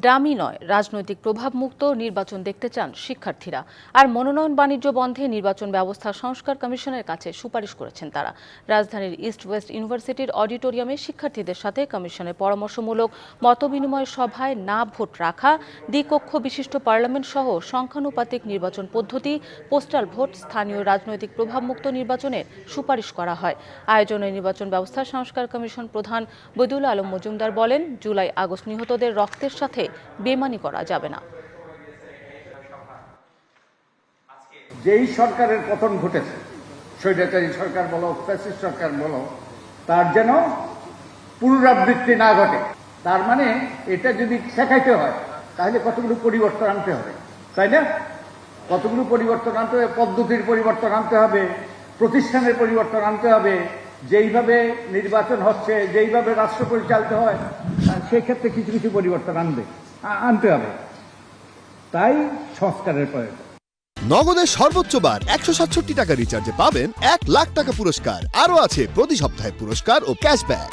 Dummy নয়, রাজনৈতিক প্রভাবমুক্ত নির্বাচন দেখতে চান শিক্ষার্থীরা। আর মনোনয়ন বাণিজ্য বন্ধে নির্বাচন ব্যবস্থা সংস্কার কমিশনের কাছে সুপারিশ করেছেন তারা। রাজধানীর ইস্ট ওয়েস্ট ইউনিভার্সিটির অডিটোরিয়ামে শিক্ষার্থীদের সাথে কমিশনের পরামর্শমূলক মতবিনিময় সভায় না ভোট রাখা, দ্বিকক্ষ বিশিষ্ট পার্লামেন্ট সহ সংখ্যানুপাতিক নির্বাচন পদ্ধতি, পোস্টাল ভোট, স্থানীয় রাজনৈতিক প্রভাবমুক্ত নির্বাচনের সুপারিশ করা হয়। আয়োজনে নির্বাচন ব্যবস্থা সংস্কার কমিশন প্রধান বদিউল আলম মজুমদার বলেন, জুলাই আগস্ট নিহতদের রক্তের সাথে বেমানি করা যাবে না। যেই সরকারের পতন ঘটেছে, স্বৈরাচারী সরকার বলো, ফ্যাসিস্ট সরকার বলো, তার যেন পুনরাবৃত্তি না ঘটে। তার মানে এটা যদি শেখাইতে হয় তাহলে কতগুলো পরিবর্তন আনতে হবে, তাই না? কতগুলো পরিবর্তন আনতে হবে, পদ্ধতির পরিবর্তন আনতে হবে, প্রতিষ্ঠানের পরিবর্তন আনতে হবে। যেইভাবে নির্বাচন হচ্ছে, যেইভাবে রাষ্ট্র পরিচালিত হয়, সেক্ষেত্রে কিছু কিছু পরিবর্তন আনতে হবে। তাই সংস্কারের প্রয়োজন। নগদের সর্বোচ্চ বার 167 টাকা রিচার্জে পাবেন 1 লাখ টাকা পুরস্কার। আরও আছে প্রতি সপ্তাহে পুরস্কার ও ক্যাশব্যাক।